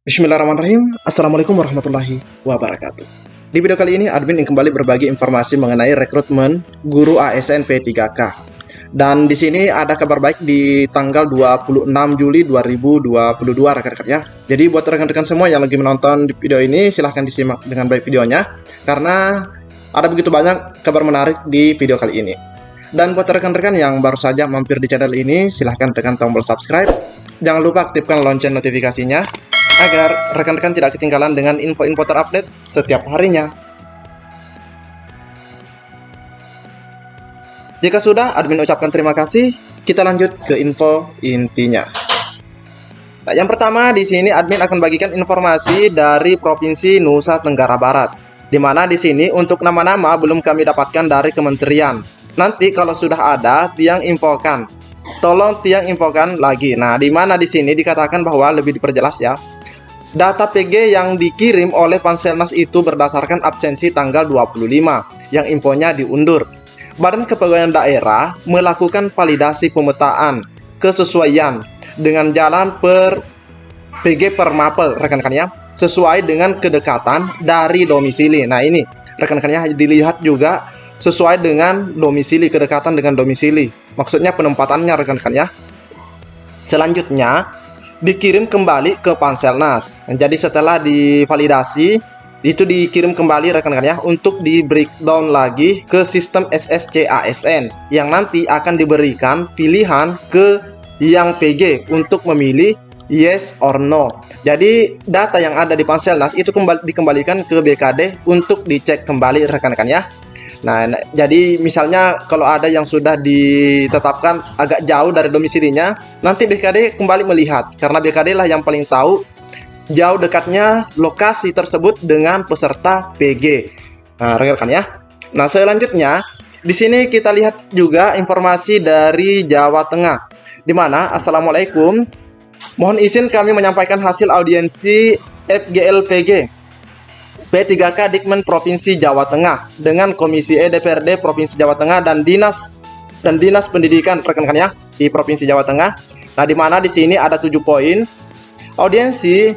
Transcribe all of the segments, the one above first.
Bismillahirrahmanirrahim. Assalamualaikum warahmatullahi wabarakatuh. Di video kali ini, admin ingin kembali berbagi informasi mengenai rekrutmen guru ASN P3K. Dan di sini ada kabar baik di tanggal 26 Juli 2022 rekan-rekan ya. Jadi buat rekan-rekan semua yang lagi menonton di video ini, silahkan disimak dengan baik videonya, karena ada begitu banyak kabar menarik di video kali ini. Dan buat rekan-rekan yang baru saja mampir di channel ini, silahkan tekan tombol subscribe. Jangan lupa aktifkan lonceng notifikasinya, agar rekan-rekan tidak ketinggalan dengan info-info terupdate setiap harinya. Jika sudah, admin ucapkan terima kasih. Kita lanjut ke info intinya. Nah, yang pertama di sini admin akan bagikan informasi dari Provinsi Nusa Tenggara Barat, di mana di sini untuk nama-nama belum kami dapatkan dari kementerian. Nanti kalau sudah ada, Tiang infokan. Tolong Tiang infokan lagi. Nah, di mana di sini dikatakan bahwa lebih diperjelas ya. Data PG yang dikirim oleh Panselnas itu berdasarkan absensi tanggal 25, yang infonya diundur. Badan Kepegawaian Daerah melakukan validasi pemetaan kesesuaian dengan jalan per PG per mapel, rekan-rekannya, sesuai dengan kedekatan dari domisili. Nah ini, rekan-rekannya dilihat juga sesuai dengan domisili, kedekatan dengan domisili. Maksudnya penempatannya, rekan-rekannya. Selanjutnya, dikirim kembali ke Panselnas. Jadi setelah divalidasi, itu dikirim kembali rekan-rekan ya, untuk di breakdown lagi ke sistem SSC ASN, yang nanti akan diberikan pilihan ke yang PG untuk memilih yes or no. Jadi data yang ada di Panselnas itu dikembalikan ke BKD untuk dicek kembali rekan-rekan ya. Nah, jadi misalnya kalau ada yang sudah ditetapkan agak jauh dari domisilinya, nanti BKD kembali melihat, karena BKD lah yang paling tahu jauh dekatnya lokasi tersebut dengan peserta PG. Nah, rekan-rekan ya. Nah, selanjutnya di sini kita lihat juga informasi dari Jawa Tengah, di mana Assalamualaikum, mohon izin kami menyampaikan hasil audiensi FGL-PG P3K Dikmen Provinsi Jawa Tengah dengan Komisi E DPRD Provinsi Jawa Tengah dan Dinas Pendidikan, rekan-rekan ya, di Provinsi Jawa Tengah. Nah, di mana di sini ada 7 poin. Audiensi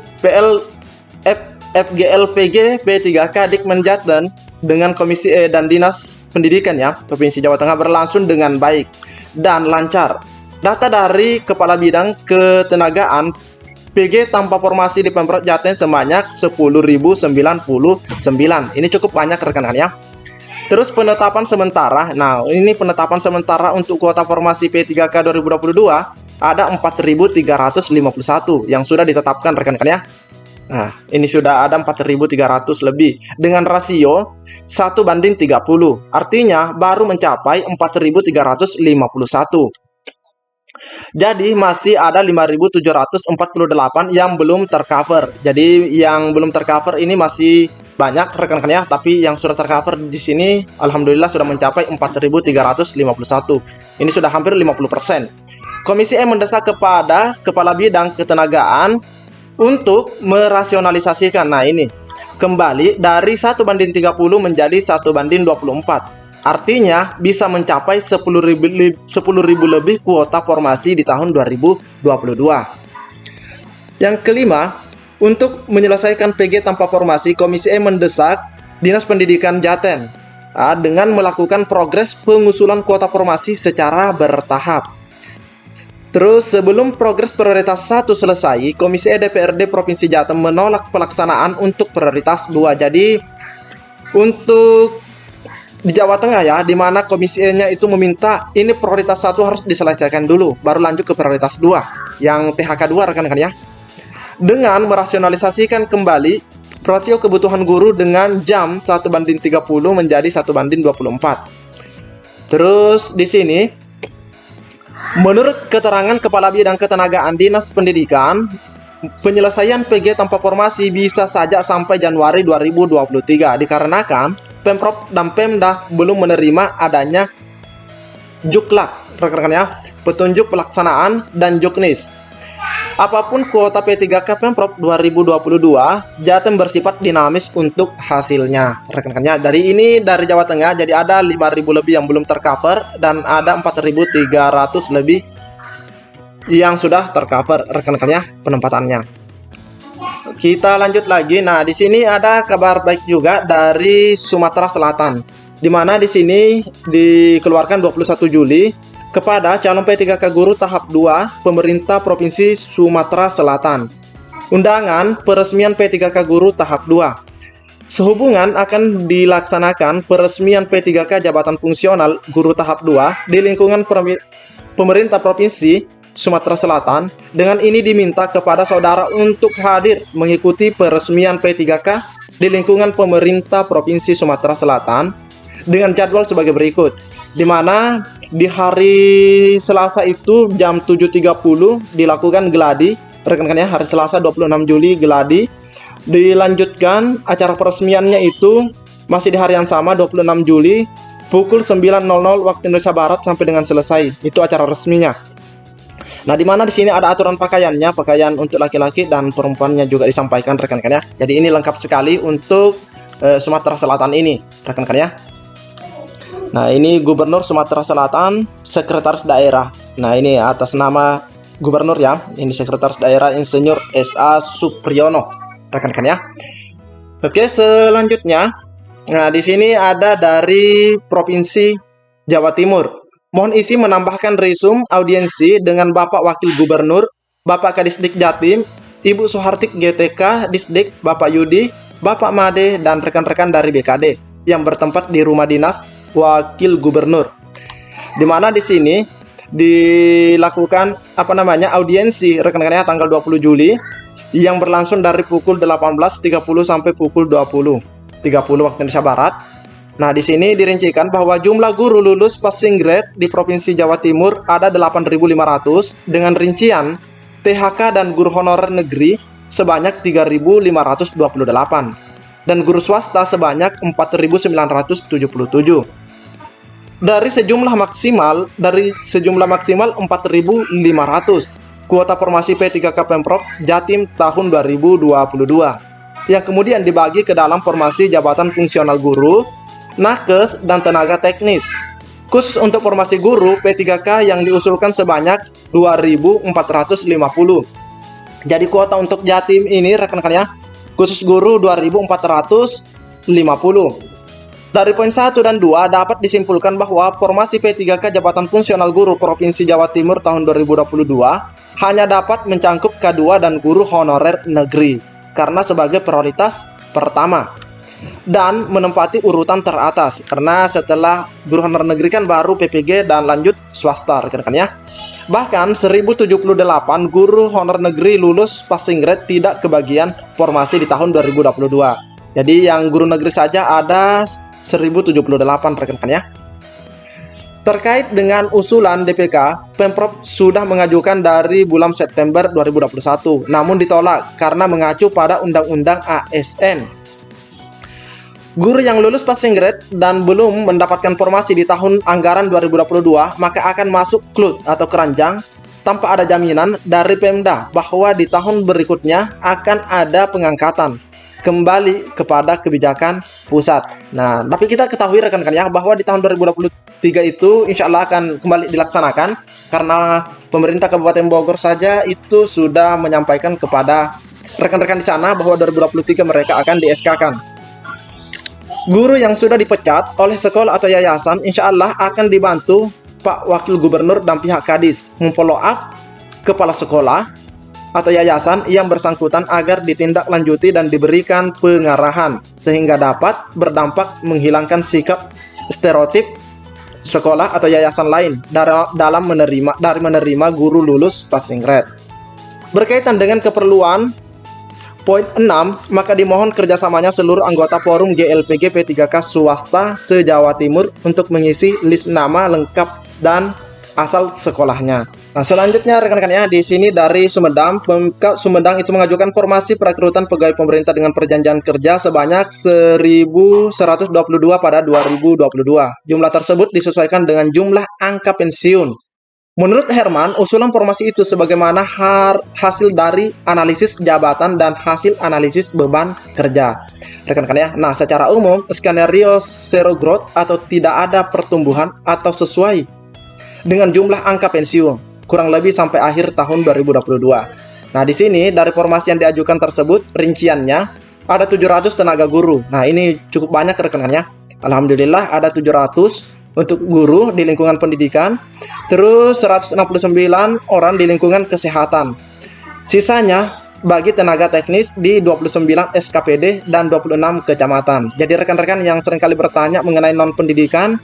FGL-PG P3K Dikmen Jateng dengan Komisi E dan Dinas Pendidikan ya, Provinsi Jawa Tengah berlangsung dengan baik dan lancar. Data dari Kepala Bidang Ketenagaan PG tanpa formasi di Pemprov Jateng sebanyak 10.099. Ini cukup banyak rekan-rekan ya. Terus penetapan sementara. Nah, ini penetapan sementara untuk kuota formasi P3K 2022 ada 4.351 yang sudah ditetapkan rekan-rekan ya. Nah, ini sudah ada 4.300 lebih dengan rasio 1:30. Artinya baru mencapai 4.351. Jadi masih ada 5.748 yang belum tercover. Jadi yang belum tercover ini masih banyak rekan-rekan ya, tapi yang sudah tercover di sini alhamdulillah sudah mencapai 4.351. Ini sudah hampir 50%. Komisi E mendesak kepada Kepala Bidang Ketenagaan untuk merasionalisasikan. Nah, ini kembali dari 1:30 menjadi 1:24. Artinya bisa mencapai 10.000 lebih kuota formasi di tahun 2022. Yang kelima, untuk menyelesaikan PG tanpa formasi, Komisi E mendesak Dinas Pendidikan Jateng dengan melakukan progres pengusulan kuota formasi secara bertahap. Terus sebelum progres prioritas 1 selesai, Komisi E DPRD Provinsi Jateng menolak pelaksanaan untuk prioritas 2. Jadi untuk di Jawa Tengah ya, di mana Komisi E-nya itu meminta ini prioritas 1 harus diselesaikan dulu, baru lanjut ke prioritas 2, yang PHK 2 rekan-rekan ya. Dengan merasionalisasikan kembali rasio kebutuhan guru dengan jam 1:30 menjadi 1:24. Terus di sini, menurut keterangan Kepala Bidang Ketenagaan Dinas Pendidikan, penyelesaian PG tanpa formasi bisa saja sampai Januari 2023 dikarenakan Pemprov dan Pemda belum menerima adanya Juklak, rekan-rekan ya, petunjuk pelaksanaan dan Juknis. Apapun kuota P3K Pemprov 2022, Jateng bersifat dinamis untuk hasilnya, rekan-rekan ya. Dari Jawa Tengah, jadi ada 5.000 lebih yang belum tercover dan ada 4.300 lebih yang sudah tercover rekan-rekannya penempatannya. kita lanjut lagi. Nah, di sini ada kabar baik juga dari Sumatera Selatan, di mana di sini dikeluarkan 21 Juli kepada calon P3K guru tahap 2 pemerintah Provinsi Sumatera Selatan. Undangan peresmian P3K guru tahap 2. Sehubungan akan dilaksanakan peresmian P3K jabatan fungsional guru tahap 2 di lingkungan pemerintah Provinsi Sumatera Selatan, dengan ini diminta kepada saudara untuk hadir mengikuti peresmian P3K di lingkungan pemerintah Provinsi Sumatera Selatan dengan jadwal sebagai berikut, di mana di hari Selasa itu jam 7.30 dilakukan geladi, rekan-rekannya, hari Selasa 26 Juli geladi. Dilanjutkan acara peresmiannya itu masih di hari yang sama 26 Juli pukul 9.00 waktu Indonesia Barat sampai dengan selesai. Itu acara resminya. Nah, di mana di sini ada aturan pakaiannya, pakaian untuk laki-laki dan perempuannya juga disampaikan, rekan-rekan ya. Jadi ini lengkap sekali untuk Sumatera Selatan ini, rekan-rekan ya. Nah, ini Gubernur Sumatera Selatan, Sekretaris Daerah. Nah, ini atas nama Gubernur ya. Ini Sekretaris Daerah Insinyur S.A. Supriyono, rekan-rekan ya. Oke, selanjutnya, nah di sini ada dari Provinsi Jawa Timur. Mohon isi menambahkan resume audiensi dengan Bapak Wakil Gubernur, Bapak Kadisdik Jatim, Ibu Soehartik GTK Disdik, Bapak Yudi, Bapak Made, dan rekan-rekan dari BKD yang bertempat di Rumah Dinas Wakil Gubernur. Di mana di sini dilakukan audiensi, rekan-rekannya, tanggal 20 Juli yang berlangsung dari pukul 18.30 sampai pukul 20.30 waktu Indonesia Barat. Nah, di sini dirincikan bahwa jumlah guru lulus passing grade di Provinsi Jawa Timur ada 8.500 dengan rincian THK dan guru honorer negeri sebanyak 3.528 dan guru swasta sebanyak 4.977. Dari sejumlah maksimal 4.500 kuota formasi P3K Pemprov Jatim tahun 2022 yang kemudian dibagi ke dalam formasi jabatan fungsional guru, nakes, dan tenaga teknis. Khusus untuk formasi guru P3K yang diusulkan sebanyak 2.450. Jadi kuota untuk Jatim ini, rekan-rekan ya, khusus guru 2.450. Dari poin 1 dan 2 dapat disimpulkan bahwa formasi P3K jabatan fungsional guru Provinsi Jawa Timur tahun 2022 hanya dapat mencangkup K2 dan guru honorer negeri karena sebagai prioritas pertama dan menempati urutan teratas, karena setelah guru honorer negeri kan baru PPG dan lanjut swasta, rekan-rekan ya. Bahkan 1078 guru honorer negeri lulus passing grade tidak kebagian formasi di tahun 2022. Jadi yang guru negeri saja ada 1078, rekan-rekan ya. Terkait dengan usulan DPK, Pemprov sudah mengajukan dari bulan September 2021, namun ditolak karena mengacu pada Undang-Undang ASN. Guru yang lulus passing grade dan belum mendapatkan formasi di tahun anggaran 2022, maka akan masuk KLUT atau keranjang tanpa ada jaminan dari Pemda bahwa di tahun berikutnya akan ada pengangkatan kembali kepada kebijakan pusat. Nah, tapi kita ketahui, rekan-rekan ya, bahwa di tahun 2023 itu insya Allah akan kembali dilaksanakan karena pemerintah Kabupaten Bogor saja itu sudah menyampaikan kepada rekan-rekan di sana bahwa 2023 mereka akan di-SK-kan. Guru yang sudah dipecat oleh sekolah atau yayasan insya Allah akan dibantu Pak Wakil Gubernur dan pihak Kadis memfollow up kepala sekolah atau yayasan yang bersangkutan agar ditindaklanjuti dan diberikan pengarahan sehingga dapat berdampak menghilangkan sikap stereotip sekolah atau yayasan lain dalam menerima guru lulus passing grade. Berkaitan dengan keperluan poin 6, maka dimohon kerjasamanya seluruh anggota forum GLPG P3K swasta se-Jawa Timur untuk mengisi list nama lengkap dan asal sekolahnya. Nah, selanjutnya rekan-rekan ya, di sini dari Sumedang, Pemkab Sumedang itu mengajukan formasi perekrutan pegawai pemerintah dengan perjanjian kerja sebanyak 1.122 pada 2022. Jumlah tersebut disesuaikan dengan jumlah angka pensiun. Menurut Herman, usulan formasi itu sebagaimana hasil dari analisis jabatan dan hasil analisis beban kerja. Rekan-rekan ya, nah secara umum skenario zero growth atau tidak ada pertumbuhan atau sesuai dengan jumlah angka pensiun kurang lebih sampai akhir tahun 2022. Nah, di sini dari formasi yang diajukan tersebut rinciannya ada 700 tenaga guru. Nah, ini cukup banyak rekan-rekannya. Alhamdulillah ada 700 untuk guru di lingkungan pendidikan, terus 169 orang di lingkungan kesehatan. Sisanya bagi tenaga teknis di 29 SKPD dan 26 kecamatan. Jadi rekan-rekan yang seringkali bertanya mengenai non pendidikan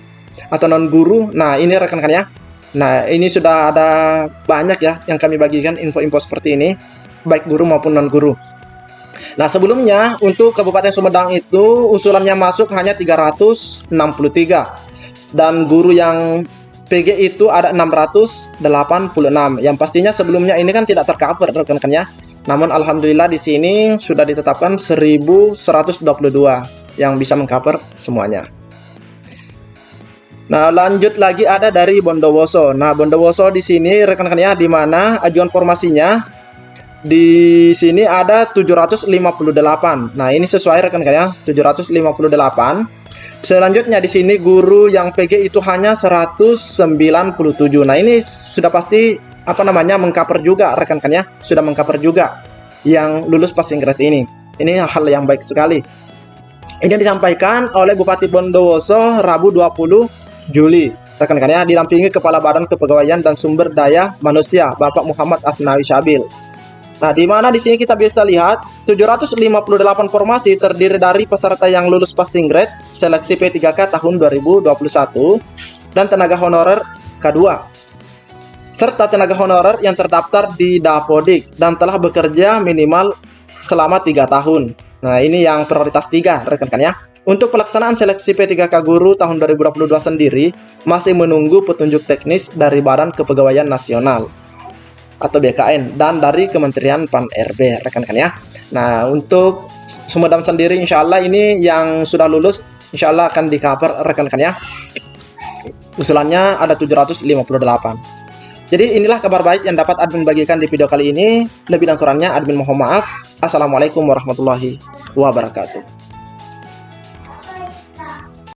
atau non guru, nah ini rekan-rekan ya. Nah, ini sudah ada banyak ya yang kami bagikan info-info seperti ini, baik guru maupun non guru. Nah, sebelumnya untuk Kabupaten Sumedang itu usulannya masuk hanya 363 dan guru yang PG itu ada 686. Yang pastinya sebelumnya ini kan tidak tercover rekan-rekan ya. Namun alhamdulillah di sini sudah ditetapkan 1122 yang bisa mengcover semuanya. Nah, lanjut lagi ada dari Bondowoso. Nah, Bondowoso di sini rekan-rekan ya, di mana ajuan formasinya di sini ada 758. Nah, ini sesuai rekan-rekan ya, 758. Selanjutnya di sini guru yang PG itu hanya 197. Nah, ini sudah pasti mengcover juga rekan-rekan ya, sudah mengcover juga yang lulus passing grade ini. Ini hal yang baik sekali. Ini disampaikan oleh Bupati Bondowoso Rabu 20 Juli, rekan-rekan ya, didampingi Kepala Badan Kepegawaian dan Sumber Daya Manusia Bapak Muhammad Asnawi Syabil. Nah, di mana di sini kita bisa lihat 758 formasi terdiri dari peserta yang lulus passing grade seleksi P3K tahun 2021 dan tenaga honorer K2 serta tenaga honorer yang terdaftar di Dapodik dan telah bekerja minimal selama 3 tahun. Nah, ini yang prioritas 3 rekan-rekan ya. Untuk pelaksanaan seleksi P3K Guru tahun 2022 sendiri masih menunggu petunjuk teknis dari Badan Kepegawaian Nasional atau BKN dan dari Kementerian Pan-RB rekan-rekan ya. Nah, untuk Sumedang sendiri insya Allah ini yang sudah lulus insya Allah akan di-cover rekan-rekan ya. Usulannya ada 758. Jadi inilah kabar baik yang dapat admin bagikan di video kali ini. Lebih dan kurangnya admin mohon maaf. Assalamualaikum warahmatullahi wabarakatuh.